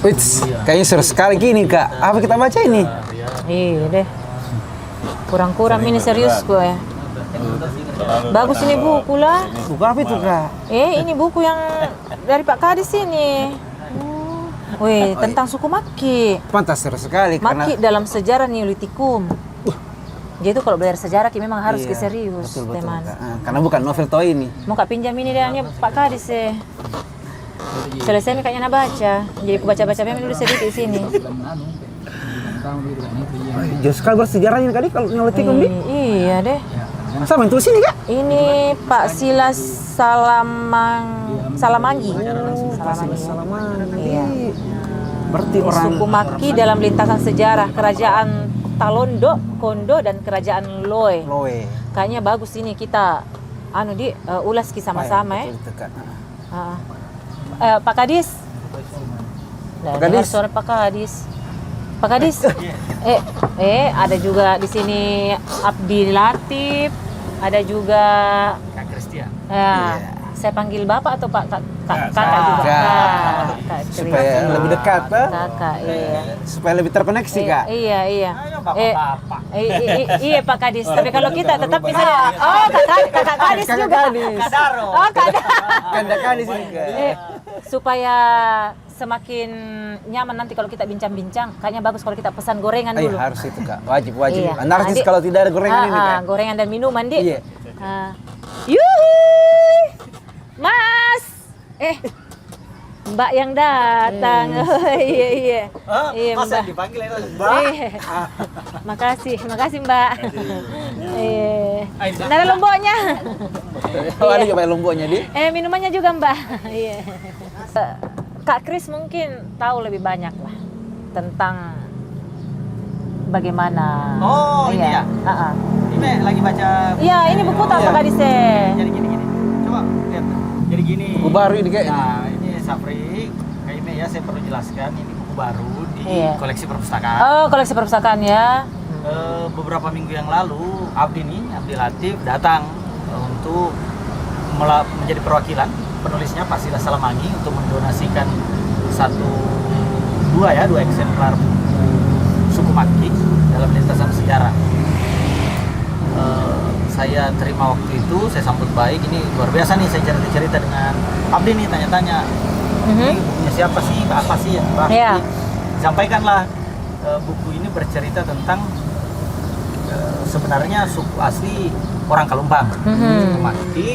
Wits, kayaknya seru sekali gini Kak. Apa kita baca ini? Iya deh. Kurang-kurang ini serius gue ya. Bagus ini buku lah. Buku apa itu Kak? Ini buku yang dari Pak Kadis ini. Wih, tentang suku Maki. Pantas seru sekali Maki dalam sejarah Neolitikum. Jadi itu kalau belajar sejarah memang harus Iya, serius, betul, teman. Kak. Karena bukan novel toh ini. Mau Kak pinjam ini dia Pak Kadis ya. Selesai nih kayaknya baca. Jadi aku baca-baca memang dulu sedikit di sini. Jauh sekali bersejarahnya tadi kalau Neolitikum nih. Iya deh. Sama yang tulis ini Kak? Ini Pak Silas Salamangi. Salamangi. Iya. Berarti orang Suku Maki dalam lintasan sejarah kerajaan Talondo, Kondo dan kerajaan Loe. Kayaknya bagus ini kita ulas sama-sama ya. Betul, Kak. Pak Kadis. Nah, dengar suara Pak Kadis. Pak Kadis. Ada juga di sini Abdi Latif, ada juga Kak Kristia. Saya panggil Bapak atau Pak Kakak juga. Kak Supaya lebih dekat, Kakak, iya. Supaya lebih terkoneksi, Kak. Iya. Bapak-bapak. Iya Pak Kadis. Tapi kalau kita tetap bisa. Oh, Kakak Kadis juga. Kadaro. Oh, Kadaro. Kakak Kadis ini, Kak. Supaya semakin nyaman nanti kalau kita bincang-bincang, kayaknya bagus kalau kita pesan gorengan dulu. Iya, harus itu, Kak. Wajib. Iya. Narsis kalau tidak ada gorengan ini, Kak. Gorengan dan minuman, Dik. Iya. Yuhuy! Mas! Mbak yang datang. Iya. Iya, Masa Mbak. dipanggil itu Mbak? Iya. Makasih Mbak. Iya. Ada lomboknya. Ada juga lomboknya, Di. Minumannya juga Mbak. Iya. Kak Kris mungkin tahu lebih banyak lah tentang bagaimana. Oh, ini ya? Ini lagi baca. Iya, ini buku tak Pak Kadis. Jadi gini. Coba lihat. Jadi gini. Buku baru ini kayaknya. Nah, ini Sapri. Kayaknya ya saya perlu jelaskan ini buku baru di koleksi perpustakaan. Oh, koleksi perpustakaan ya. Beberapa minggu yang lalu Abdi Latif datang untuk menjadi perwakilan penulisnya Pak Silas Salamangi untuk mendonasikan dua eksemplar suku Maki dalam lintasan sejarah. Saya terima waktu itu, saya sambut baik. Ini luar biasa nih, saya cerita dengan Abdi nih, tanya-tanya ini bukunya siapa sih, apa sih yang bahas. Sampaikanlah buku ini bercerita tentang sebenarnya suku asli orang Kalumpang, suku Maki,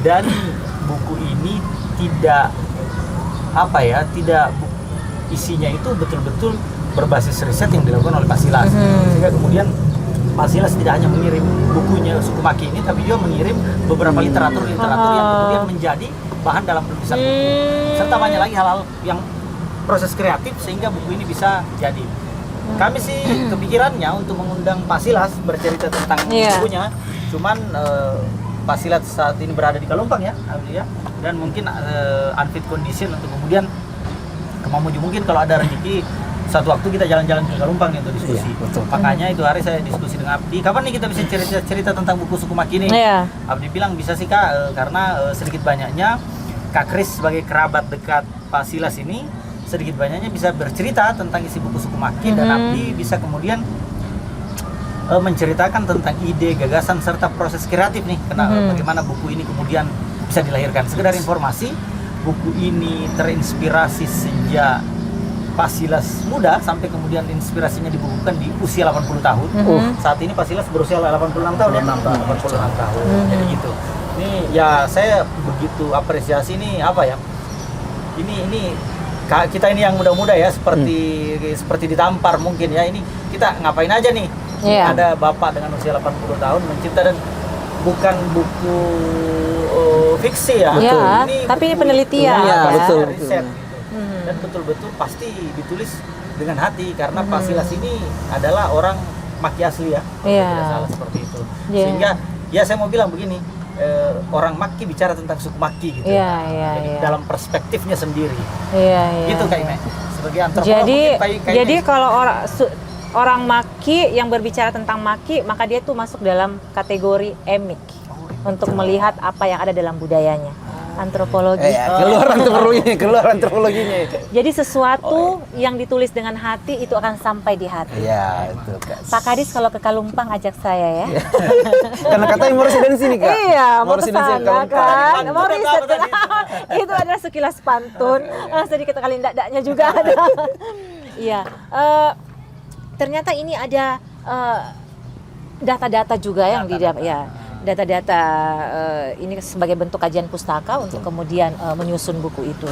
dan buku ini tidak isinya itu betul-betul berbasis riset yang dilakukan oleh Pak Silas. Sehingga kemudian Pak Silas tidak hanya mengirim bukunya suku Maki ini, tapi juga mengirim beberapa literatur yang kemudian menjadi bahan dalam penulisan buku. Serta banyak lagi hal-hal yang proses kreatif sehingga buku ini bisa jadi. Kami sih kepikirannya untuk mengundang Pak Silas bercerita tentang bukunya, cuman Pak Silas saat ini berada di Kalumpang ya, dan mungkin unfit condition untuk kemudian ke Mamuju. Mungkin kalau ada rezeki satu waktu kita jalan-jalan ke Kalumpang nih untuk diskusi. Makanya itu hari saya diskusi dengan Abdi, kapan nih kita bisa cerita tentang buku suku Maki ini? Abdi bilang bisa sih Kak, karena sedikit banyaknya Kak Kris sebagai kerabat dekat Pak Silas ini sedikit banyaknya bisa bercerita tentang isi buku suku Maki, dan Abdi bisa kemudian menceritakan tentang ide, gagasan, serta proses kreatif nih, bagaimana buku ini kemudian bisa dilahirkan. Sekedar informasi, buku ini terinspirasi sejak Pak Silas muda sampai kemudian inspirasinya dibukukan di usia 80 tahun. Saat ini Pak Silas berusia 86 tahun ya? 86 tahun. Jadi gitu. Ini ya saya begitu apresiasi ini ini kita ini yang muda-muda ya, seperti ditampar mungkin ya. Ini kita ngapain aja nih? Ada bapak dengan usia 80 tahun mencipta, dan bukan buku fiksi ya. Ini tapi ini penelitian. Betul. Riset. Dan betul-betul pasti ditulis dengan hati karena Pak Silas ini adalah orang Maki asli ya. Tidak salah seperti itu. Sehingga ya saya mau bilang begini, orang Maki bicara tentang suku Maki gitu. Jadi dalam perspektifnya sendiri. Gitu Kak Ime. Sebagai antropolog jadi kalau orang Maki yang berbicara tentang Maki, maka dia tuh masuk dalam kategori emik untuk melihat apa yang ada dalam budayanya. Antropologi. Keluar antropologinya itu. Jadi sesuatu yang ditulis dengan hati itu akan sampai di hati. Iya, itu Kak. Pak Kadis kalau ke Kalumpang ajak saya ya. Karena katanya mau residensi nih Kak. Iya, mau ke residensi sana Kalumpang. kan. Mau riset. Itu adalah sekilas pantun. Sedikit kali ndaknya juga ada. Iya. Ternyata ini ada data-data juga yang di ya. Data-data ini sebagai bentuk kajian pustaka untuk kemudian menyusun buku itu.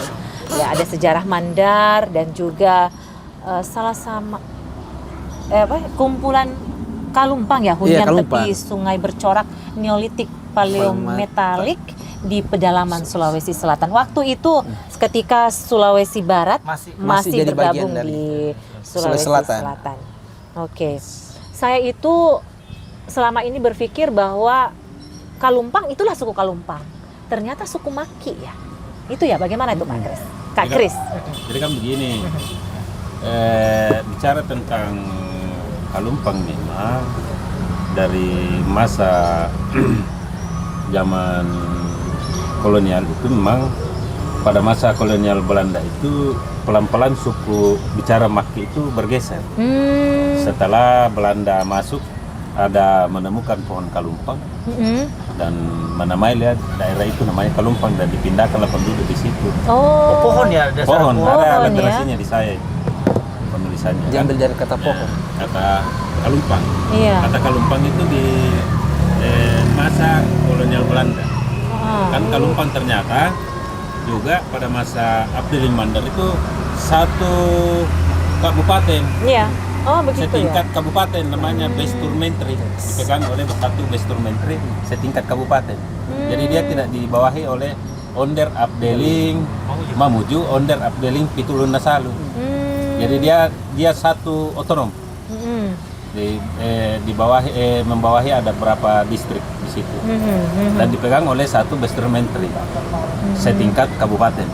Ya, ada sejarah Mandar dan juga kumpulan Kalumpang ya, hunian Kalumpang. tepi sungai bercorak Neolitik paleometalik di pedalaman Sulawesi Selatan. Waktu itu ketika Sulawesi Barat masih jadi bergabung bagian di Sulawesi Selatan. Selatan. Oke. Saya itu selama ini berpikir bahwa Kalumpang itulah suku Kalumpang. Ternyata suku Maki ya. Itu ya, bagaimana itu Pak Kris? Kak Kris. Jadi kan begini, bicara tentang Kalumpang memang dari masa zaman kolonial itu memang pada masa kolonial Belanda itu pelan-pelan suku bicara Maki itu bergeser. Setelah Belanda masuk, ada menemukan pohon Kalumpang dan menamai daerah itu namanya Kalumpang dan dipindahkanlah penduduk di situ. Oh, pohon ya, dasar Pohon, pohon ada ya. literasinya di saya penulisannya. Diambil dari kata pohon. Kata Kalumpang. Iya. Kata Kalumpang itu di masa kolonial Belanda. Kan Kalumpang ternyata juga pada masa Abdeling Mandar itu satu kabupaten. Iya. Oh, begitu Setingkat ya. kabupaten namanya Besturmentri, dipegang oleh satu Besturmentri setingkat kabupaten. Jadi dia tidak dibawahi oleh Onder Abdeling Mamuju, Onder Abdeling Pitulun Nasalu. Jadi dia satu otonom. Membawahi ada berapa distrik di situ. Dan dipegang oleh satu Besturmentri setingkat kabupaten.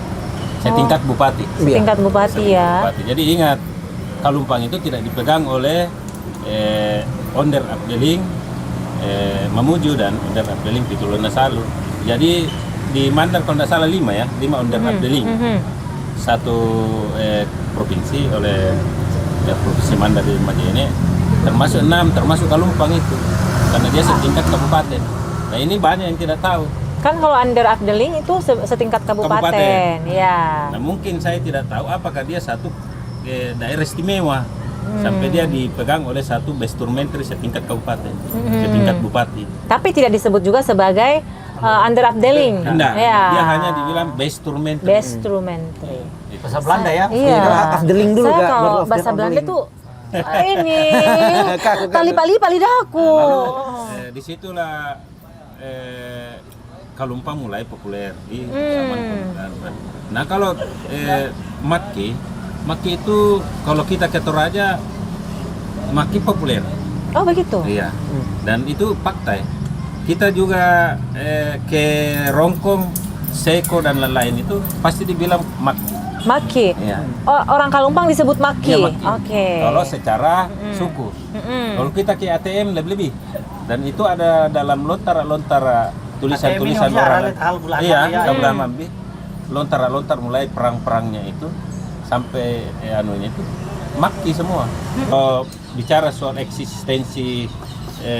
Setingkat bupati. Tingkat bupati ya. Bupati. Jadi ingat, Kalumpang itu tidak dipegang oleh Onder Abdeling Mamuju dan Onder Abdeling Pitulun Nasalu. Jadi di Mandar kalau tidak salah 5 Onder Abdeling. Satu provinsi oleh provinsi Mandar di Majene, termasuk 6 termasuk Kalumpang itu karena dia setingkat kabupaten. Nah ini banyak yang tidak tahu. Kan kalau Under Abdeling itu setingkat kabupaten. Ya. Nah mungkin saya tidak tahu apakah dia satu daerah istimewa sampai dia dipegang oleh satu Besturmentri setingkat kabupaten, setingkat bupati. Tapi tidak disebut juga sebagai Under Abdeling. Enggak, Ya. dia hanya dibilang Besturmentri. Besturmentri. bahasa Belanda ya. Iya. Afdeling dulu Saya Kak, kalau baru bahasa Belanda Afdeling. tuh ini Kaku. pali daku. Lalu disitulah Kalumpang mulai populer di zaman kolonial. Nah kalau Maki itu kalau kita ke Toraja, Maki populer. Oh begitu. Iya. Dan itu fakta ya. Kita juga ke Rongkong, Seko dan lain-lain itu pasti dibilang Maki. Maki. Iya. Oh, orang Kalumpang disebut Maki. Iya, Maki. Oke. Kalau secara suku. Kalau kita ke ATM lebih. Dan itu ada dalam lontara tulisan-tulisan orang. Iya, Kabul Mambi. Lontara-lontar mulai perang-perangnya itu sampai anunya itu Maki semua. Kalau bicara soal eksistensi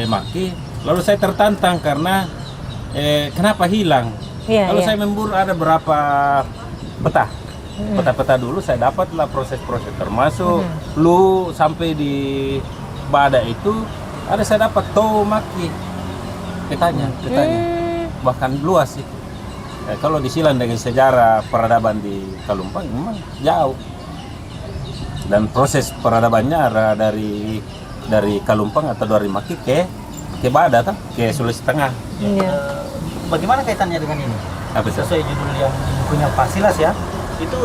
Maki, lalu saya tertantang karena kenapa hilang? Iya, Kalau iya. saya memburu ada berapa peta dulu saya dapatlah proses-proses termasuk lu sampai di Bada itu ada saya dapat Maki petanya bahkan luas sih. Kalau disilang dengan sejarah peradaban di Kalumpang memang jauh dan proses peradabannya ada dari Kalumpang atau dari Maki ke Bada ke Sulawesi Tengah. Iya. Bagaimana kaitannya dengan ini? Apa itu? Sesuai judul yang punya Pak Silas ya, itu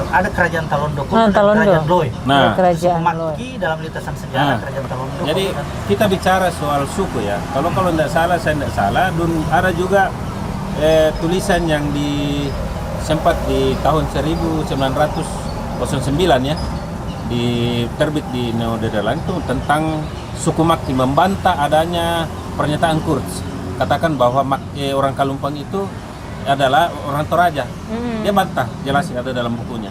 ada kerajaan Talondo Ah, dan Talondo. kerajaan Loi. Nah, Kerajaan Loi. Maki dalam lintasan sejarah kerajaan Talondo. jadi kita bicara soal suku ya. Kalau tidak salah, saya tidak salah. Dan ada juga tulisan yang sempat di tahun 1909 ya, terbit di Nederland itu tentang suku Maki membantah adanya pernyataan Kurz. Katakan bahwa orang Kalumpang itu adalah orang Toraja. Dia bantah, jelas ada dalam bukunya.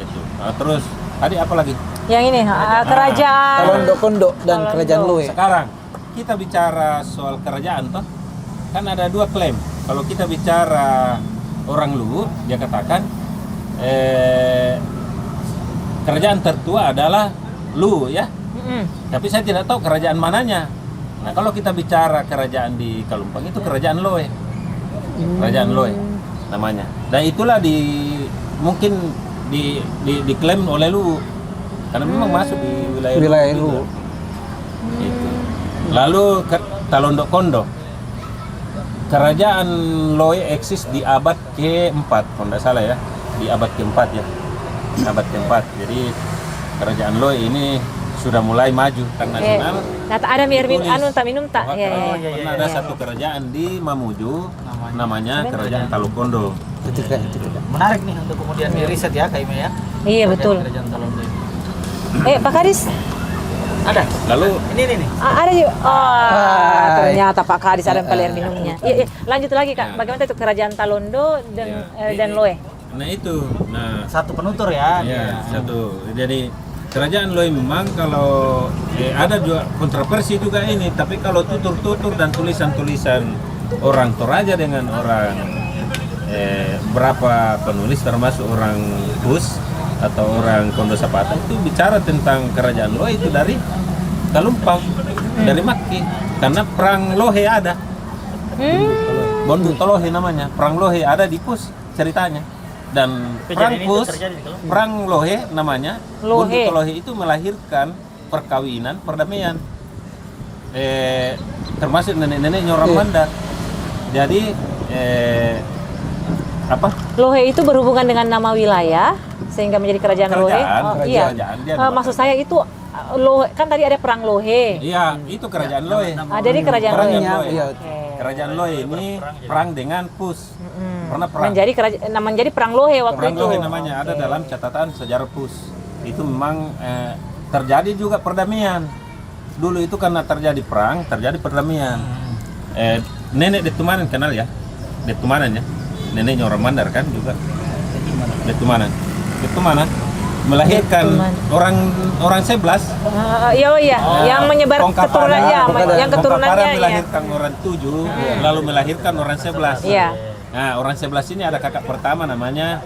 Itu. Nah, terus tadi apa lagi? Yang ini kerajaan Talondo Kondo dan Talondo. Kerajaan Loe. Sekarang kita bicara soal kerajaan toh, kan ada dua klaim. Kalau kita bicara orang Luwu, dia katakan kerajaan tertua adalah Luwu ya. Tapi saya tidak tahu kerajaan mananya. Nah kalau kita bicara kerajaan di Kalumpang itu kerajaan Loe, kerajaan Loe namanya. Dan itulah mungkin diklaim oleh Luwu karena memang masuk di wilayah Luwu. Itu. Lalu Talondo Kondo, kerajaan Loe eksis di abad ke-4 kalau tidak salah ya, di abad ke-4 ya, abad ke-4. Jadi kerajaan Loe ini sudah mulai maju kan nasional. Nah, ada anu tak minum tak? Pernah ada satu kerajaan di Mamuju namanya Kerajaan Talokondo. Ketika Menarik nih untuk kemudian di riset ya Kak Ime ya. Iya betul. Kerajaan Talondo ini. Pak Kadis, Ada. Lalu Ini nih. ada juga. Oh, ternyata Pak Kadis ada yang air minumnya. Iya, lanjut lagi Kak. Bagaimana itu kerajaan Talondo dan Loe? Nah itu, Satu penutur ya. ya satu. Jadi kerajaan Loe memang kalau ada juga kontroversi juga ini, tapi kalau tutur-tutur dan tulisan-tulisan orang Toraja dengan orang berapa penulis termasuk orang Hus atau orang Kondo Sapata itu bicara tentang kerajaan Loe itu dari Kalumpang, dari Maki, karena perang Lohe ada. Bondu Tolohe namanya, perang Lohe ada di Pus ceritanya. Dan perang Kejadian itu Pus, terjadi di Kalumpang. perang Lohe namanya, Lohe. Bondu Tolohe itu melahirkan perkawinan, perdamaian. Termasuk nenek-neneknya orang Mandar. Jadi apa? Lohe itu berhubungan dengan nama wilayah sehingga menjadi kerajaan Lohe. Iya. Kerajaan, dia Maksud saya itu Lohe, kan tadi ada perang Lohe. Iya, itu kerajaan Loe. Jadi kerajaan Lohe. Loe. Iya. Kerajaan Loe ini perang dengan Pus. Pernah perang. Menjadi perang Lohe waktu Perang itu. Lohe namanya ada dalam catatan sejarah Pus. Itu memang terjadi juga perdamaian. Dulu itu karena terjadi perang, terjadi perdamaian. Nenek Detumanan kenal ya? Detumanan ya. Neneknya orang Mandar kan juga. Detumanan melahirkan orang 11. Iya, yang menyebar keturunannya, yang keturunannya ya. Melahirkan orang 7, lalu melahirkan orang 11. Iya. Nah, orang 11 ini ada kakak pertama namanya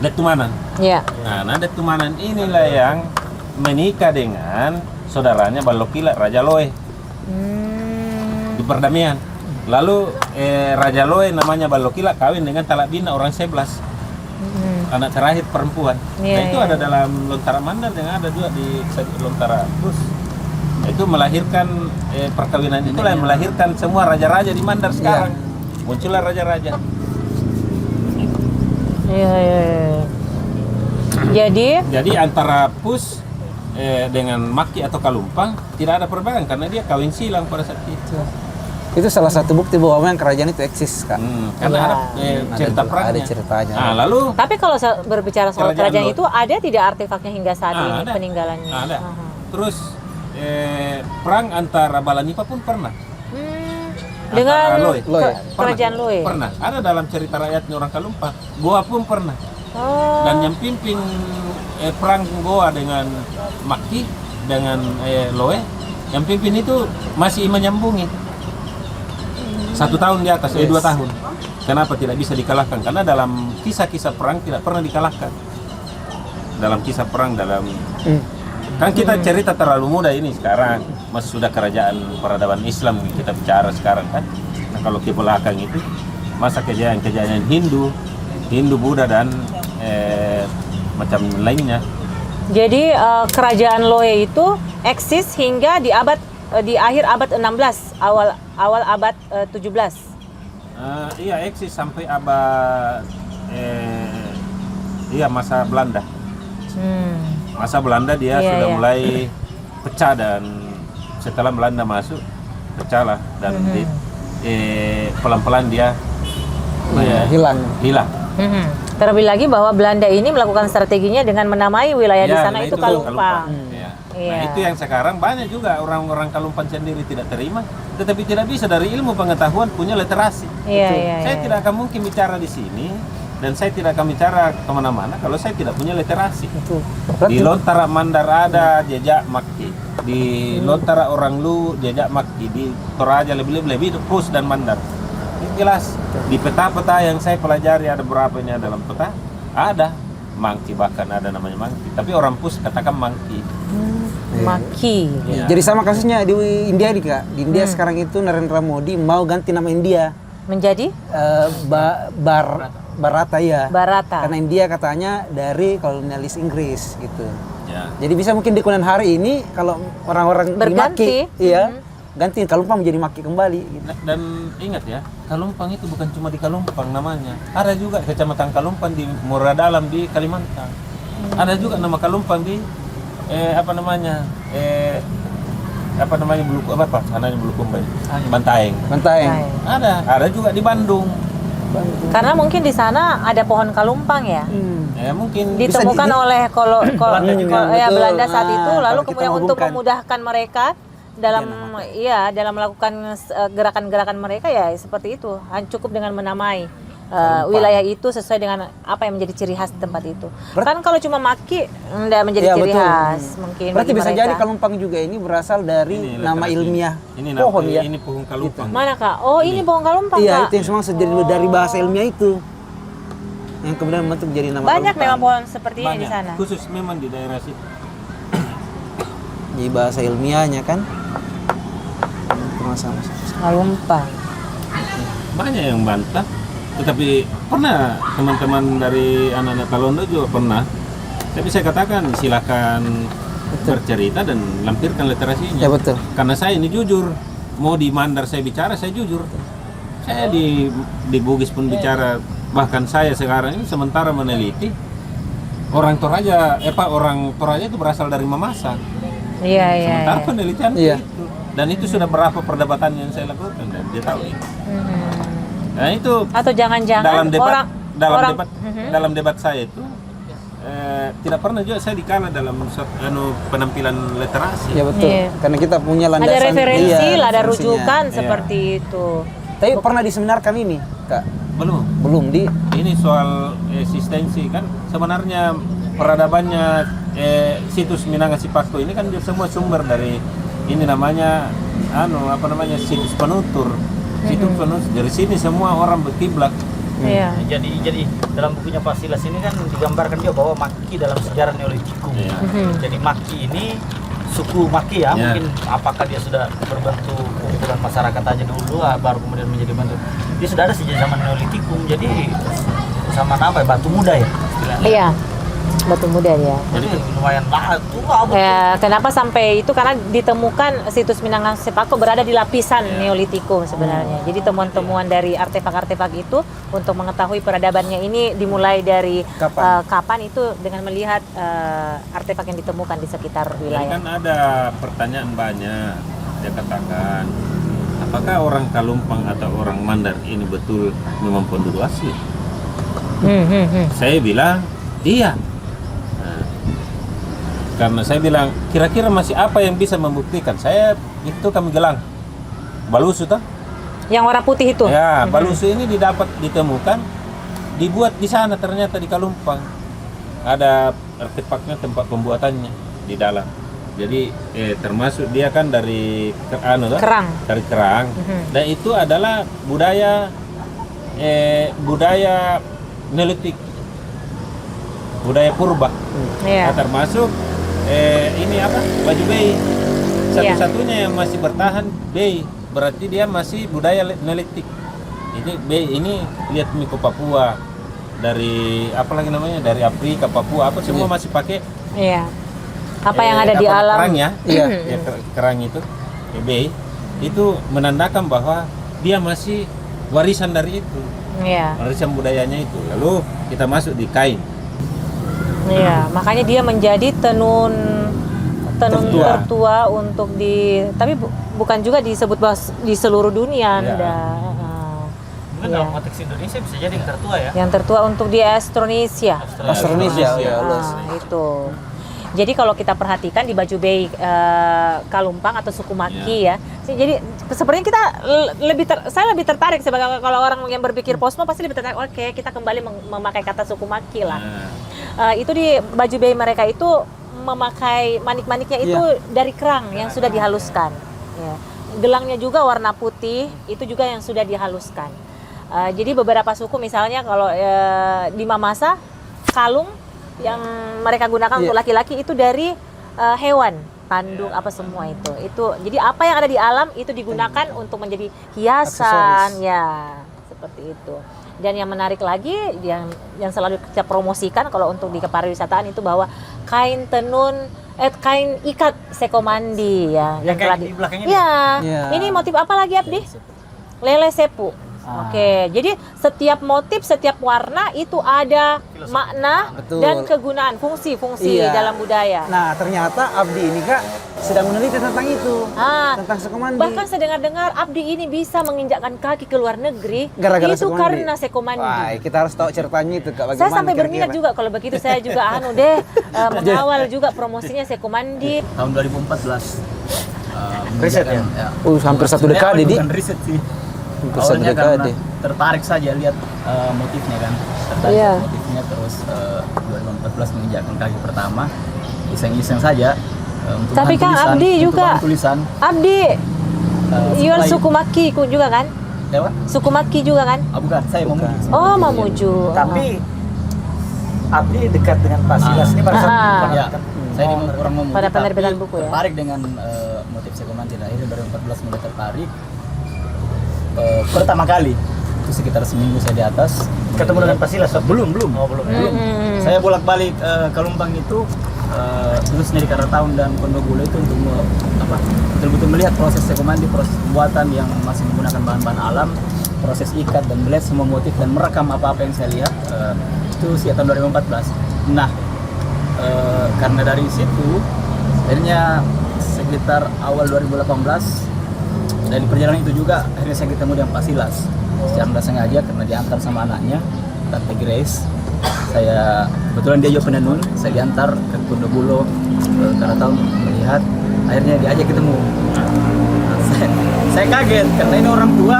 Detumanan. Iya. Nah, Detumanan inilah yang menikah dengan saudaranya Balokila Raja Loe di perdamaian. Lalu Raja Loe namanya Balokila kawin dengan Talabina orang 11. Anak terakhir perempuan. Nah, itu ada dalam Lontara Mandar yang ada juga di Lontara Pus. Itu melahirkan perkawinan itulah yang melahirkan semua raja-raja di Mandar sekarang. Muncullah raja-raja. Iya. Jadi antara Pus dengan Maki atau Kalumpang tidak ada perbedaan karena dia kawin silang pada saat itu. Itu salah satu bukti bahwa memang kerajaan itu eksis, Kak. Karena ada cerita perangnya. Ada ceritanya. Nah, lalu Tapi kalau berbicara soal kerajaan itu ada tidak artefaknya hingga saat ini ada. peninggalannya? Ada. Terus perang antara Balanipa pun pernah. Dengan Loe. kerajaan Loe. Pernah. Ada dalam cerita rakyatnya orang Kalumpang. Goa pun pernah. Dan yang pimpin perang Goa dengan Maki dengan Loe, yang pimpin itu masih menyambungi 1 tahun di atas, 2 tahun. Kenapa tidak bisa dikalahkan? Karena dalam kisah-kisah perang tidak pernah dikalahkan. Dalam kisah perang, kan kita cerita terlalu muda ini sekarang, masih sudah kerajaan peradaban Islam kita bicara sekarang kan. Nah, kalau ke belakang itu masa kejayaan Hindu, Buddha dan macam lainnya. Jadi kerajaan Loe itu eksis hingga di akhir abad 16, awal abad 17. Iya eksis sampai abad masa Belanda. Masa Belanda dia sudah mulai pecah dan setelah Belanda masuk pecahlah dan pelan-pelan dia hilang. Terlebih lagi bahwa Belanda ini melakukan strateginya dengan menamai wilayah di sana itu Kalumpang. Iya. Nah itu yang sekarang banyak juga orang-orang Kalumpang sendiri tidak terima, tetapi tidak bisa dari ilmu pengetahuan punya literasi. Iya, iya, Saya iya. tidak akan mungkin bicara di sini dan saya tidak akan bicara kemana-mana kalau saya tidak punya literasi. Itu. Di Lontara Mandar ada jejak Makki, di Lontara Orang Lu jejak Makki, di Toraja lebih-lebih itu Pus dan Mandar. Ini jelas di peta-peta yang saya pelajari ada berapa ini dalam peta ada Mangki, bahkan ada namanya Mangki, tapi orang Pus katakan Mangki. Maki. Iya. Jadi sama kasusnya di India nih Kak. Di India sekarang itu Narendra Modi mau ganti nama India. Menjadi Bharata ya. Bharata. Karena India katanya dari kolonialis Inggris gitu. Ya. Jadi bisa mungkin di kemudian hari ini kalau orang-orang di Berganti. Maki, iya, ganti Kalumpang menjadi Maki kembali. Gitu. Dan ingat ya, Kalumpang itu bukan cuma di Kalumpang namanya. Ada juga Kecamatan Kalumpang di Muara Dalam di Kalimantan. Ada juga nama Kalumpang di Bulukumba apa? Ananya Bulukumba. Bantaeng. Bantaeng. Ada juga di Bandung. Karena mungkin di sana ada pohon kalumpang ya. Ya mungkin Ditemukan oleh Belanda juga. Betul. Belanda saat itu, lalu kalau kita kemudian untuk menghubungkan. memudahkan mereka dalam dalam melakukan gerakan-gerakan mereka ya seperti itu. Cukup dengan menamai wilayah itu sesuai dengan apa yang menjadi ciri khas tempat itu. Kan kalau cuma Maki enggak menjadi Iya, ciri betul. khas mungkin Berarti bagi bisa mereka. jadi Kalumpang juga ini berasal dari Ini nama literasi. ilmiah Ini pohon ya. Ini pohon Kalumpang. Mana Kak? Oh, ini pohon kalumpang Iya, Kak. itu yang semua dari bahasa ilmiah itu. Yang kemudian membentuk jadi nama Banyak Kalumpang. memang pohon seperti ini di Banyak. sana. Khusus memang di daerah situ. Jadi bahasa ilmiahnya kan. Sama-sama. Kalumpang. Banyak yang bantah, tetapi pernah teman-teman dari anak-anak Kalondo juga pernah. Tapi saya katakan silakan bercerita dan lampirkan literasinya. Ya betul. Karena saya ini jujur, mau di Mandar saya bicara, saya jujur. Saya di Bugis pun bicara, bahkan saya sekarang ini sementara meneliti orang Toraja itu berasal dari Mamasa. Iya, iya. Sementara Iya. penelitian Iya. itu. Dan itu sudah berapa perdebatan yang saya lakukan dan dia tahu ini. Nah itu Atau jangan-jangan dalam debat saya itu tidak pernah juga saya dikalah dalam penampilan literasi. Ya betul. Iya. Karena kita punya landasan. Ada referensi iya, lah, ada referensinya. rujukan Iya. seperti itu. Tapi pernah diseminarkan ini, Kak? Belum. Di Ini soal eksistensi kan sebenarnya peradabannya situs Minangkabau ini kan semua sumber dari ini namanya situs penutur. Situs penutur dari sini semua orang berkiblat. Iya. Jadi dalam bukunya Pak Silas ini kan digambarkan dia bahwa Maki dalam sejarah Neolitikum. Iya. Jadi Maki ini suku Maki ya, Ya. mungkin apakah dia sudah berbentuk kumpulan masyarakat aja dulu baru kemudian menjadi bentuk. Dia sudah ada sejak zaman Neolitikum. Jadi sama apa ya, batu muda ya istilahnya. Iya. Batu muda ya. Jadi lumayan lah tua betul. Kenapa sampai itu? Karena ditemukan situs Minangkabau berada di lapisan Neolitikum sebenarnya. Jadi temuan-temuan dari artefak-artefak itu untuk mengetahui peradabannya ini dimulai dari kapan itu dengan melihat artefak yang ditemukan di sekitar Jadi wilayah. kan ada pertanyaan banyak. Dia katakan, apakah orang Kalumpang atau orang Mandar ini betul memang penduduk asli? Saya bilang, iya. Nah, karena saya bilang, kira-kira masih apa yang bisa membuktikan? Saya itu kami gelang. Balusu toh? Yang warna putih itu? Ya, balusu ini ditemukan, dibuat di sana ternyata di Kalumpang. Ada artefaknya, tempat pembuatannya di dalam. Jadi termasuk dia kan dari Kerang. dari kerang. Dan itu adalah budaya Neolitik, budaya purba. Iya. Nah, termasuk ini baju bei. Satu-satunya yang masih bertahan bei, berarti dia masih budaya Neolitik. Ini bei ini lihat Miko Papua, dari apa lagi namanya, dari Afrika, Papua, apa semua masih pakai. Iya. Apa yang ada di alam? Kerang ya, Iya. ya, kerang itu, bei itu menandakan bahwa dia masih warisan dari itu. Iya. Warisan budayanya itu. Lalu kita masuk di kain. Iya, makanya dia menjadi tenun tertua untuk tapi bukan juga disebut bahwa di seluruh dunia. Iya. Mungkin dalam konteks Indonesia bisa jadi yang tertua ya. Yang tertua untuk di Austronesia. Austronesia. Austronesia. Ya, Itu. Jadi kalau kita perhatikan di baju bei Kalumpang atau suku Maki ya. Jadi sepertinya kita saya lebih tertarik sebagai kalau orang yang berpikir posmo pasti lebih tertarik. Oke, kita kembali memakai kata suku Maki lah. Itu di baju bei mereka itu memakai manik-maniknya itu dari kerang yang sudah dihaluskan. Ya. Gelangnya juga warna putih, itu juga yang sudah dihaluskan. Jadi beberapa suku misalnya kalau di Mamasa, kalung yang mereka gunakan untuk laki-laki itu dari hewan, tanduk apa semua itu. Jadi apa yang ada di alam itu digunakan untuk menjadi hiasan, ya seperti itu. Dan yang menarik lagi, yang selalu kita promosikan kalau untuk di pariwisataan itu bahwa kain tenun, kain ikat sekomandi ya. Yang kayak di belakangnya. Iya. Ini motif apa lagi Abdi? Lele sepu. Oke, jadi setiap motif, setiap warna itu ada makna dan kegunaan, fungsi dalam budaya. Nah, ternyata Abdi ini Kak sedang meneliti tentang itu, tentang sekomandi. Bahkan saya dengar Abdi ini bisa menginjakkan kaki ke luar negeri Gara-gara itu sekomandi. karena sekomandi. Wah, kita harus tahu ceritanya itu Kak. Saya sampai berminat juga kalau begitu saya juga mengawal juga promosinya sekomandi. Tahun 2014. Riset ya? Hampir satu dekade di. Bukan riset sih. Hampir satu Awalnya karena dekade. tertarik saja lihat motifnya kan. Tertarik motifnya terus 2014 menginjakkan kaki pertama. Iseng-iseng saja. Untuk Tapi bahan kan tulisan, Abdi untuk juga. bahan tulisan. Abdi, you're supply- suku Maki juga kan? Lewat? Suku Maki juga kan? Bukan, saya mau Mamuju. Oh, Mamuju. Tapi Abdi dekat dengan Pasilas ini pada saat Ya, saya di orang Mamuju. Pada penerbitan tapi buku ya? Tertarik dengan motif sekomandi. Akhirnya 2014 mulai tertarik. Pertama kali itu sekitar seminggu saya di atas. ketemu dengan Pasilas. Belum. Oh, belum. Belum. Saya bolak-balik Kalumpang itu khususnya di Karataun dan Pondobulo itu untuk betul-betul melihat proses sekomandi, proses pembuatan yang masih menggunakan bahan-bahan alam, proses ikat dan belet semua motif dan merekam apa-apa yang saya lihat itu sejak tahun 2014. Nah, karena dari situ akhirnya sekitar awal 2018 dari perjalanan itu juga akhirnya saya ketemu dengan Pak Silas secara nggak sengaja karena diantar sama anaknya Tante Grace. Saya kebetulan dia juga penenun, saya diantar ke Pondobulo karena tahun melihat, akhirnya diajak ketemu. Nah, saya kaget karena ini orang tua,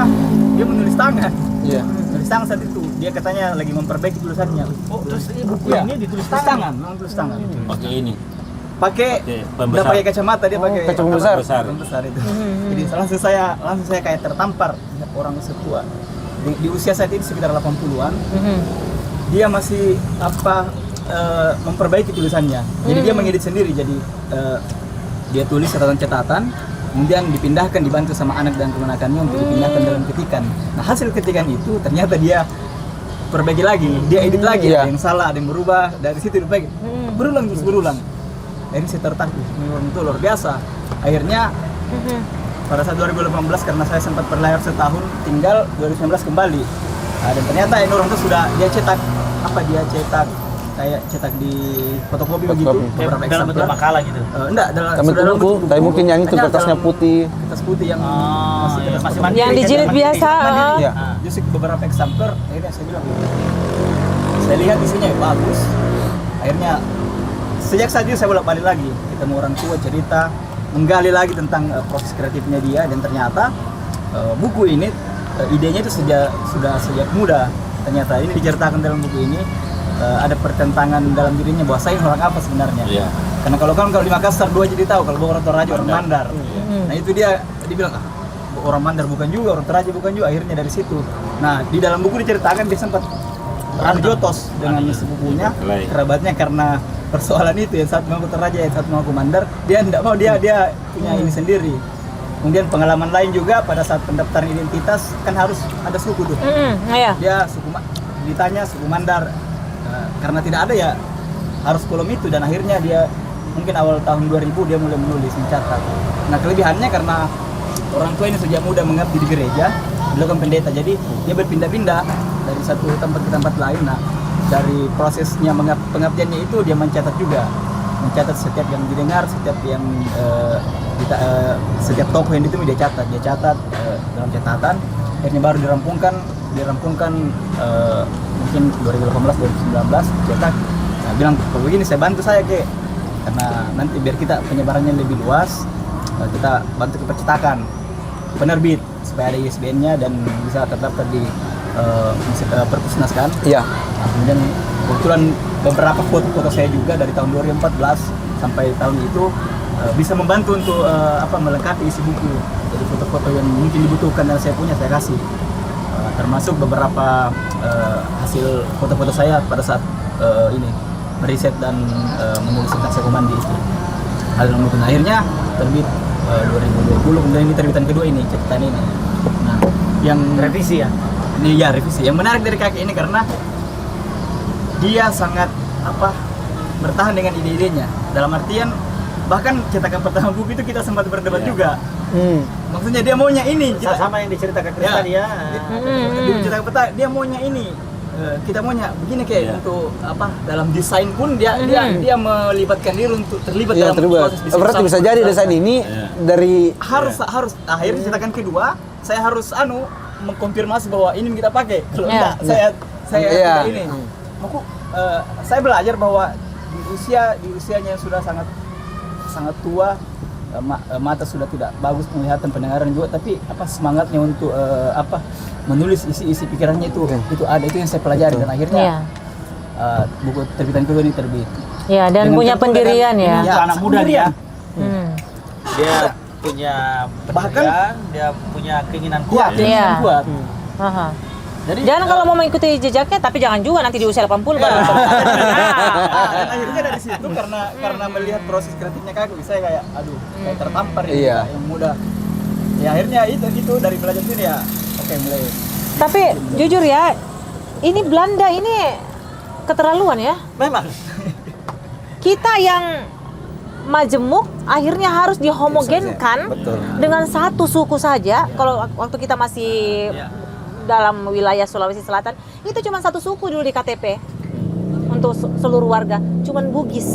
dia menulis tangan. Iya. Tulis tangan saat itu, dia katanya lagi memperbaiki tulisannya. Oh, terus buku Ya, ini ditulis tulis tangan. tangan, memang tulis tangan. Pakai ini. Pakai, pembesar. udah pakai kacamata, dia pakai kacamata besar. besar itu. Jadi langsung saya kayak tertampar lihat orang setua. Di usia saat ini sekitar 80-an. Dia masih memperbaiki tulisannya. Jadi dia mengedit sendiri. Jadi dia tulis catatan-catatan, kemudian dipindahkan, dibantu sama anak dan keponakannya untuk dipindahkan dalam ketikan. Nah, hasil ketikan itu ternyata dia perbaiki lagi, dia edit lagi, ada yang salah, ada yang berubah, dari situ diperbaiki. Berulang. Akhirnya saya tertarik, itu luar biasa. Akhirnya pada saat 2018 karena saya sempat berlayar setahun, tinggal 2019 kembali. Nah, dan ternyata ini orang itu sudah dia cetak kayak cetak di fotokopi begitu, beberapa Dalam bentuk eksemplar. makalah gitu. Enggak, Dalam bentuk buku, tapi mungkin yang itu Hanya kertasnya dalam putih. kertas putih yang iya, kertas masih fotokopi. mandiri. Yang dijilid biasa. Iya. Justru beberapa eksemplar, akhirnya saya bilang, saya lihat isinya bagus. Akhirnya sejak saat itu saya bolak-balik lagi, ketemu orang tua cerita, menggali lagi tentang proses kreatifnya dia, dan ternyata buku ini idenya itu sudah sejak muda. Ternyata ini diceritakan dalam buku ini ada pertentangan dalam dirinya bahwa saya orang apa sebenarnya. Iya. Karena kalau di Makassar dua jadi tahu, kalau orang Toraja orang Mandar. Nah itu dia bilang orang Mandar bukan juga, orang Toraja bukan juga. Akhirnya dari situ. Nah di dalam buku diceritakan dia sempat jotos dengan sepupunya, kerabatnya karena persoalan itu, yang satu mau ke Toraja, yang satu mau ke Mandar. Dia tidak mau, dia punya ini sendiri. Kemudian pengalaman lain juga pada saat pendaftaran identitas kan harus ada suku tuh. Iya. Dia ditanya suku Mandar. Karena tidak ada ya harus kolom itu, dan akhirnya dia mungkin awal tahun 2000 dia mulai menulis, mencatat. Nah kelebihannya karena orang tua ini sejak muda mengabdi di gereja, beliau kan pendeta, jadi dia berpindah-pindah dari satu tempat ke tempat lain. Nah dari prosesnya pengabdiannya itu dia mencatat juga, mencatat setiap yang didengar, setiap yang setiap tokoh yang ditemui dia catat dalam catatan. Akhirnya baru dirampungkan mungkin 2018 2019 cetak. Nah, bilang kalau begini saya bantu saya karena nanti biar kita penyebarannya lebih luas, kita bantu ke percetakan penerbit supaya ada ISBN-nya dan bisa terdaftar di Perpusnas kan. Iya. Nah, kemudian kebetulan beberapa foto-foto saya juga dari tahun 2014 sampai tahun itu bisa membantu untuk melengkapi isi buku. Jadi foto-foto yang mungkin dibutuhkan dan saya punya saya kasih. Termasuk beberapa hasil foto-foto saya pada saat ini meriset dan menulis tentang Sekomandi itu. Hal yang mungkin akhirnya terbit 2020, kemudian ini terbitan kedua ini catatan ini. Nah, yang Revisi ya. ini ya revisi. Yang menarik dari kakek ini karena dia sangat bertahan dengan ide-idenya. Dalam artian bahkan cetakan pertama buku itu kita sempat berdebat juga. Maksudnya dia maunya ini. Sama yang diceritakan Chris tadi ya. Di cetakan pertama dia maunya ini. Kita maunya begini kayak untuk dalam desain pun dia melibatkan diri untuk terlibat Iya, dalam terlibat. proses desain. Berarti bisa jadi desain ini dari harus akhirnya cetakan kedua saya harus mengkonfirmasi bahwa ini kita pakai. Kalau enggak saya tidak ini. Saya belajar bahwa di usianya yang sudah sangat tua, mata sudah tidak bagus, penglihatan, pendengaran juga, tapi semangatnya untuk menulis isi pikirannya itu ada, itu yang saya pelajari. Dan akhirnya buku terbitan kedua ini terbit. Ya, dan Dengan punya tentu pendirian dengan- ya. Anak muda dia. Dia Punya Bahkan- pendirian, dia punya keinginan Iya, kuat. keinginan Iya. kuat. Aha. Jadi Jangan kalau mau mengikuti jejaknya, tapi jangan juga nanti di usia 80 baru. dan akhirnya dari situ karena melihat proses kreatifnya kakak, saya kayak kayak tertampar ini Iya. yang muda. Ya akhirnya itu dari belajar sini ya. Oke, mulai. Tapi jujur ya, ini Belanda ini keterlaluan ya. Memang. Kita yang majemuk akhirnya harus dihomogenkan Betul. dengan satu suku saja. Kalau waktu kita masih dalam wilayah Sulawesi Selatan, itu cuma satu suku dulu di KTP untuk seluruh warga, cuman Bugis.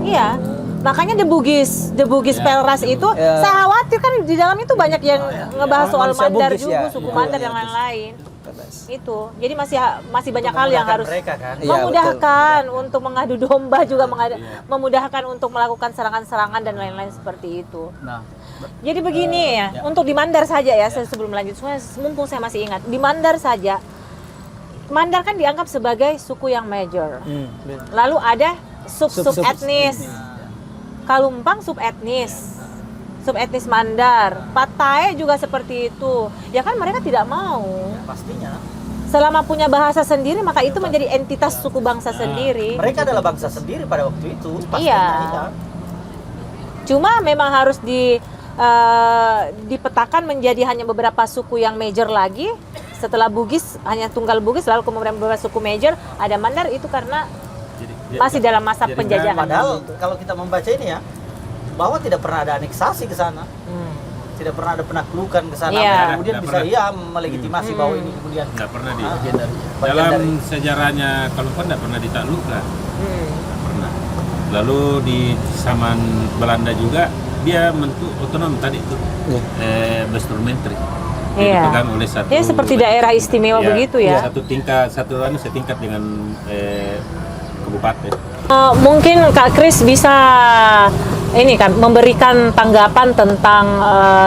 Iya, makanya The Bugis Pelras itu, saya khawatir kan di dalam itu banyak yang ngebahas soal Manusia Mandar Bugis juga, ya. suku Iya, Mandar iya, yang terus. lain-lain. Itu, jadi masih banyak hal yang harus mereka kan. Iya, memudahkan untuk mengadu domba juga, memudahkan untuk melakukan serangan-serangan dan lain-lain seperti itu. Nah, Jadi begini ya, untuk di Mandar saja ya, sebelum lanjut, mumpung saya masih ingat, di Mandar saja, Mandar kan dianggap sebagai suku yang major. Lalu ada sub-sub etnis, Kalumpang sub-etnis Mandar, Pattaya juga seperti itu. Ya kan mereka tidak mau. Pastinya. Selama punya bahasa sendiri, maka itu menjadi entitas suku bangsa sendiri. Mereka adalah bangsa sendiri pada waktu itu. Pastinya, Iya. Cuma memang harus dipetakan menjadi hanya beberapa suku yang major lagi. Setelah Bugis hanya tunggal Bugis, lalu kemudian beberapa suku major ada Mandar, itu karena masih dalam masa penjajahan. Padahal kalau kita membaca ini ya, bahwa tidak pernah ada aneksasi ke sana. Tidak pernah ada penaklukan ke sana. Iya. Kemudian Tidak bisa pernah. melegitimasi bahwa ini kemudian Tidak pernah di bagian dalam dari sejarahnya Kalumpang tidak pernah ditaklukkan. Tidak pernah. Lalu di zaman Belanda juga dia bentuk otonom tadi itu, Besturmentri. Iya. Dipegang oleh satu. Ya seperti daerah istimewa begitu ya. Setingkat dengan kabupaten. Mungkin Kak Kris bisa ini kan memberikan tanggapan tentang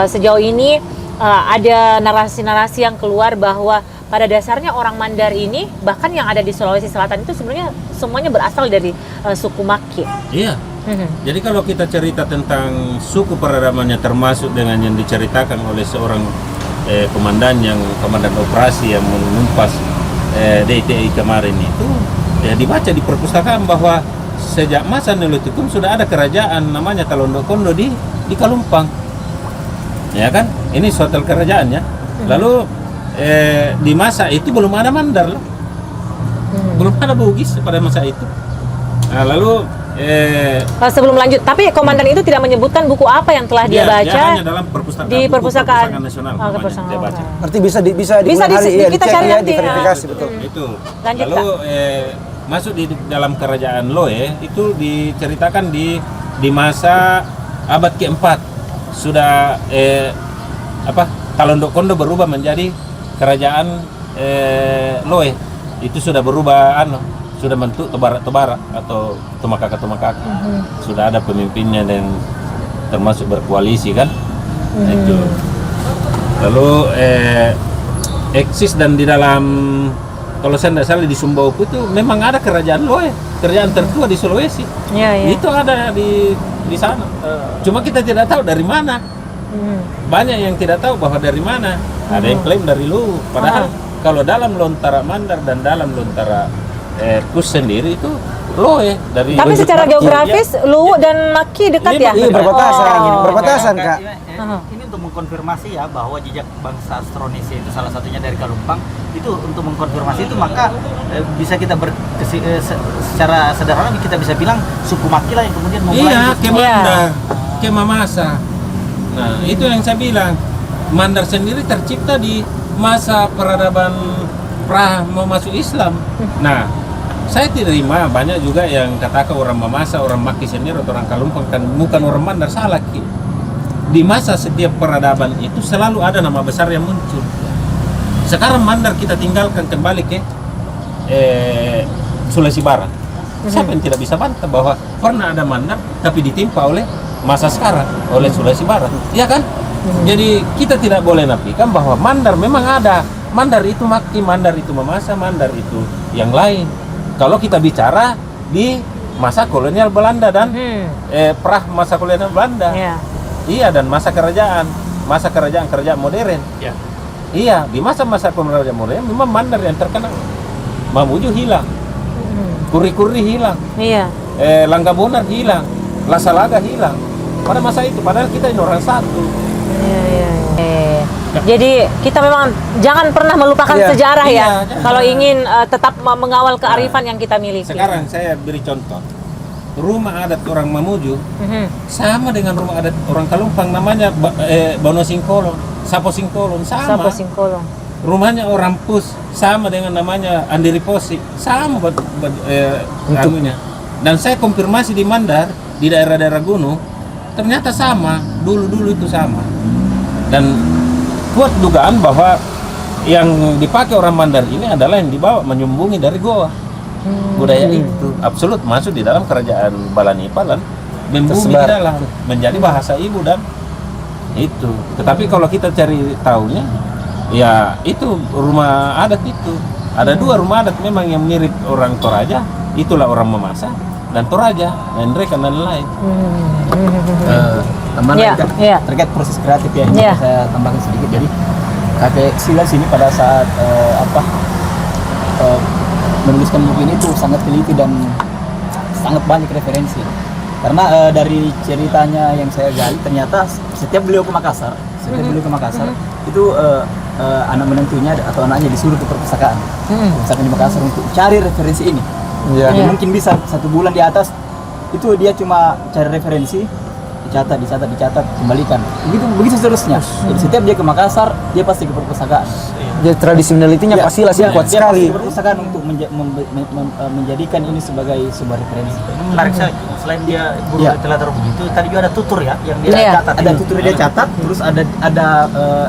sejauh ini ada narasi-narasi yang keluar bahwa pada dasarnya orang Mandar ini, bahkan yang ada di Sulawesi Selatan itu sebenarnya semuanya berasal dari suku Maki. Iya. Jadi kalau kita cerita tentang suku peradabannya termasuk dengan yang diceritakan oleh seorang komandan operasi yang menumpas DTI kemarin itu, ya dibaca di perpustakaan bahwa sejak masa Neolitikum sudah ada kerajaan namanya Talondokondo di Kalumpang, ya kan? Ini suatu kerajaan ya. Lalu di masa itu belum ada Mandar lah, belum ada Bugis pada masa itu. Nah, lalu Sebelum lanjut, tapi komandan itu tidak menyebutkan buku apa yang telah dia baca dia hanya dalam perpustakaan, di buku perpustakaan nasional Oh, namanya, perpustakaan. dia baca. Berarti bisa Bisa digunakan hari ya, kita dicek cari ya, nanti ya. diverifikasi betul. Itu. Lanjut, Lalu masuk di dalam kerajaan Loe itu diceritakan di masa abad keempat sudah Talondokondo berubah menjadi kerajaan Loe. Itu sudah berubah sudah bentuk tebara-tebara atau tumakaka. Sudah ada pemimpinnya dan termasuk berkoalisi kan. Itu. Lalu eksis dan di dalam, kalau saya tidak salah di Sumbawa itu memang ada kerajaan Loe, kerajaan tertua di Sulawesi. Iya. Itu ada di sana. Cuma kita tidak tahu dari mana. Banyak yang tidak tahu bahwa dari mana. Ada yang klaim dari Luwu. Padahal kalau dalam lontara Mandar dan dalam lontara Kus sendiri itu Loe dari. Tapi secara geografis Luwu dan Maki dekat ya? Iya, berbatasan. Oh. Berbatasan, Kak. Ini untuk mengkonfirmasi ya bahwa jejak bangsa Austronesia itu salah satunya dari Kalumpang. Itu untuk mengkonfirmasi itu maka bisa kita secara sederhana kita bisa bilang suku Maki lah yang kemudian memulai. Iya, ke Mandar, ke Mamasa. Nah, itu yang saya bilang. Mandar sendiri tercipta di masa peradaban pra mau masuk Islam. Nah, saya terima banyak juga yang katakan orang Mamasa, orang Maki sendiri atau orang Kalumpang kan bukan orang Mandar, salah. Di masa setiap peradaban itu selalu ada nama besar yang muncul. Sekarang Mandar kita tinggalkan kembali ke Sulawesi Barat. Siapa yang tidak bisa bantah bahwa pernah ada Mandar tapi ditimpa oleh masa sekarang, oleh Sulawesi Barat, iya kan? Jadi kita tidak boleh nafikan bahwa Mandar memang ada. Mandar itu Maki, Mandar itu Mamasa, Mandar itu yang lain. Kalau kita bicara di masa kolonial Belanda dan pra masa kolonial Belanda. Iya, dan masa kerajaan modern. Iya, di masa-masa kerajaan modern memang Mandar yang terkenal. Mamuju hilang, Kuri-Kuri hilang, Langga Bonar hilang, Lasalaga hilang. Pada masa itu, padahal kita ini orang satu. Jadi kita memang jangan pernah melupakan sejarah ya. Kalau ingin tetap mengawal kearifan yang kita miliki. Sekarang saya beri contoh. Rumah adat orang Mamuju sama dengan rumah adat orang Kalumpang, namanya Bono Singkolon, Sapo Singkolon, sama. Sapo Singkolon. Rumahnya orang Pus sama dengan namanya Andiri Posi, sama anunya. Dan saya konfirmasi di Mandar, di daerah-daerah gunung, ternyata sama, dulu itu sama. Dan kuat dugaan bahwa yang dipakai orang Mandar ini adalah yang dibawa menyumbungi dari goa. Budaya itu absolut masuk di dalam kerajaan Balanipa dan membumi di dalam, menjadi bahasa ibu dan itu. Tetapi kalau kita cari tahunya, ya itu rumah adat itu. Ada dua rumah adat memang yang mirip orang Toraja, itulah orang Mamasa dan Toraja, dan mereka dan lain. Tambahan terkait proses kreatif ya, ini saya tambahkan sedikit. Jadi kakek Silas ini pada saat menuliskan buku ini tuh sangat teliti dan sangat banyak referensi. Karena dari ceritanya yang saya gali, ternyata setiap beliau ke Makassar, itu anak menantunya atau anaknya disuruh ke perpustakaan di Makassar untuk cari referensi ini. Jadi mungkin bisa 1 bulan di atas itu dia cuma cari referensi, dicatat, kembalikan. Begitu seterusnya. Jadi setiap dia ke Makassar, dia pasti ke perpustakaan. Jadi tradisi menelitinya pasti lah sih kuat sekali. Dia pasti ke perpustakaan untuk menjadikan ini sebagai sebuah referensi. Ini menarik sekali. Selain dia guru literatur begitu, tadi juga ada tutur ya yang dia catat. Ada tutur dia catat, terus ada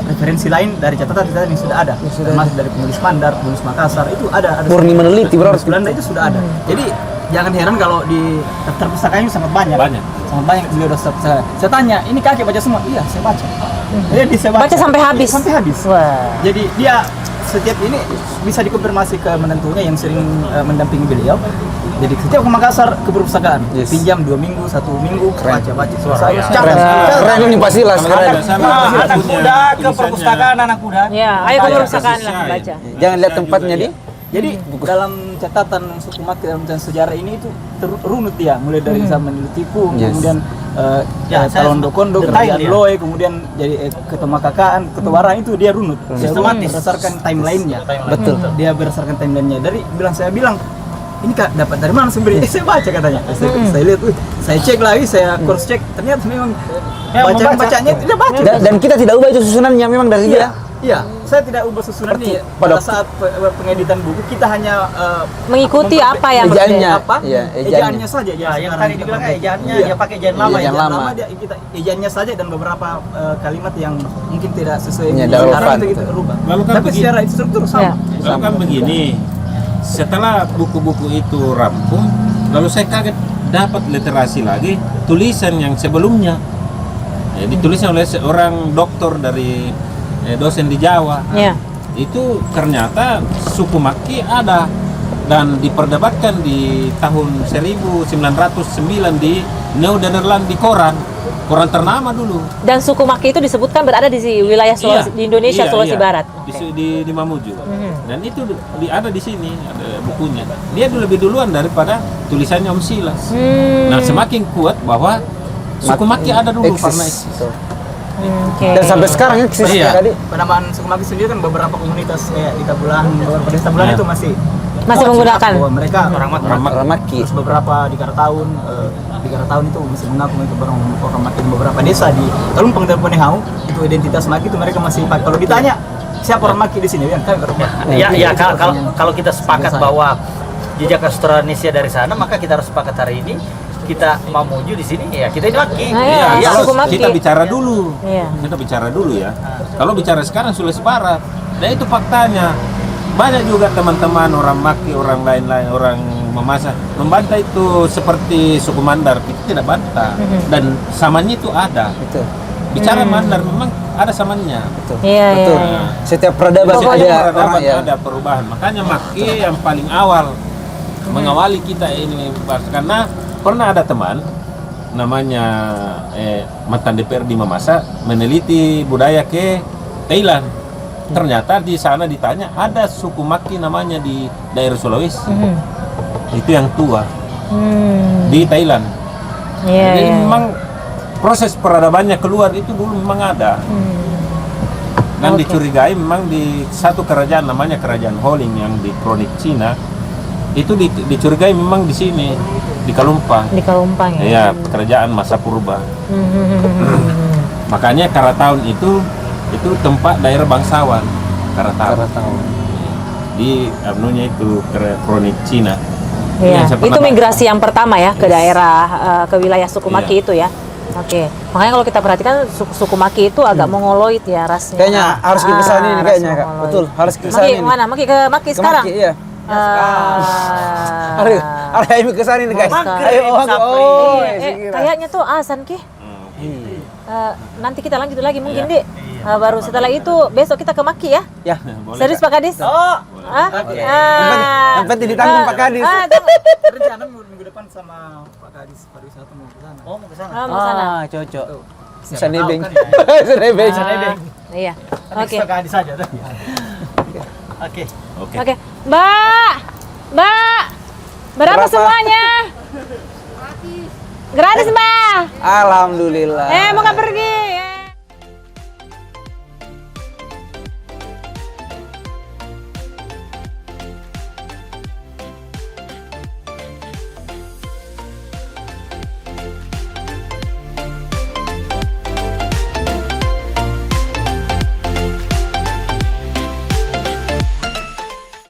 referensi lain dari catatan yang sudah ada. Termasuk dari penulis Mandar, penulis Makassar, itu ada. Murni meneliti berarti. Belanda itu sudah ada. Jadi jangan heran kalau di daftar pustakaannya sangat banyak. Sangat banyak beliau daftar pustaka. Saya tanya, ini kakek baca semua? Iya, saya baca. Jadi saya baca sampai habis. Wah. Jadi dia setiap ini bisa dikonfirmasi ke menantunya yang sering mendampingi beliau. Jadi setiap ke Makassar ke perpustakaan, pinjam 2 minggu, 1 minggu, baca selesai. Keren ini Pak Silas, keren. Anak muda ke perpustakaan, anak muda. Ya, ayo ke perpustakaan lah baca. Jangan lihat tempatnya di. Jadi dalam catatan suku Maki dalam sejarah ini itu runut ya, mulai dari zaman Lutiku, kemudian Talondo-Kondo, kerajaan Loe, kemudian jadi Ketomakakaan, Ketuaran itu dia runut. Sistematis berdasarkan timeline-nya. Betul. Dia berdasarkan timeline-nya. Saya bilang ini Kak dapat dari mana sumbernya? Saya baca katanya. Saya lihat, saya cek lagi, saya cross check, ternyata memang bacanya tidak baca. Dan kita tidak ubah itu susunannya memang dari dia. Iya, saya tidak ubah susunannya. Pada saat pengeditan buku kita hanya mengikuti apa yang ejaannya saja. Ya, yang tadi dibilang ejaannya dia pakai ejaan lama. Ejaan lama kita ejaannya saja dan beberapa kalimat yang mungkin tidak sesuai dengan sekarang itu kita rubah. Tapi secara struktur sama. Lalu kan begini, setelah buku-buku itu rampung, lalu saya kaget dapat literasi lagi tulisan yang sebelumnya. Ya, ditulis oleh seorang doktor dari dosen di Jawa. Ya. Itu ternyata suku Maki ada dan diperdebatkan di tahun 1909 di New Nederland di koran ternama dulu. Dan suku Maki itu disebutkan berada di wilayah Sulawesi, di Indonesia, Sulawesi Barat. Oke. Di Mamuju. Dan itu ada di sini, ada bukunya. Dia lebih duluan daripada tulisannya Om Silas. Nah, semakin kuat bahwa suku Maki ada dulu pernah eksis. Oke. Dan sampai sekarang eksis Iya. tadi. Penamaan suku Maki sendiri kan beberapa komunitas kayak di Tabulan, beberapa desa Tabulan Iya. itu masih menggunakan. bahwa mereka Orang Maki. terus beberapa di Karataun itu masih mengaku mereka orang Maki di beberapa desa di Kalumpang dan Ponehau itu identitas Maki itu mereka masih pakai. Kalau ditanya siapa orang Maki di sini kan Kalau kita sepakat bahwa jejak Austronesia dari sana, maka kita harus sepakat hari ini kita Mamuju di sini ya kita ini Maki. Nah, iya, Iya, suku kalau Maki. kita bicara dulu. Iya. Kita bicara dulu ya. Kalau bicara sekarang Sulawesi Barat, nah itu faktanya. Banyak juga teman-teman orang Maki, orang lain-lain, orang Mamasa membantah itu seperti suku Mandar. Kita tidak bantah. Dan samanya itu ada. Betul. Bicara Mandar memang ada samanya. Betul. Iya, Betul. iya. Setiap peradaban Pokoknya ada peradaban orang ya. ada perubahan. Makanya Maki yang paling awal mengawali kita ini karena pernah ada teman namanya mantan DPR di Mamasa meneliti budaya ke Thailand. Ternyata di sana ditanya ada suku Maki namanya di daerah Sulawesi. Itu yang tua di Thailand. Iya, Jadi iya. memang proses peradabannya keluar itu dulu memang ada. Dan dicurigai memang di satu kerajaan namanya Kerajaan Holing yang di kronik Cina itu dicurigai memang di sini di Kalumpang. Di Kalumpang ya. Iya, kerajaan masa purba. Makanya Karataun itu tempat daerah bangsawan. Karataun. Di anunya itu kronik Cina. Iya. Yang saya Itu pernah migrasi yang pertama ya ke daerah ke wilayah suku Maki Iya. itu ya. Oke. Makanya kalau kita perhatikan suku Maki itu agak mongoloid ya rasnya. Kayaknya harus ke sana ini ras kayaknya Kak. mongoloid. Betul, harus ke sana Maki ini. mana? Maki ke Maki Ke sekarang. Maki, iya. Ayo ke sana nih guys. Maki. Ayo oh. Kayaknya tuh Asan Ki. Nanti kita lanjut lagi mungkin Di. Baru setelah itu besok kita ke Maki ya. Ya. Boleh, Serius Kak? Pak Kadis? Oh, Hah? Yang penting ditanggung Pak Kadis. rencana minggu depan sama Pak Kadis pariwisata mau ke sana. Oh, mau ke sana. Mau sana. Cocok. Siapa Bisa tahu nebeng. kan ya. Bisa nebeng. Iya. Oke. Oke. Gadis saja. Oke. Oke. Oke. Mbak. Berapa semuanya? Gratis, Mbak. Alhamdulillah. Mau nggak pergi?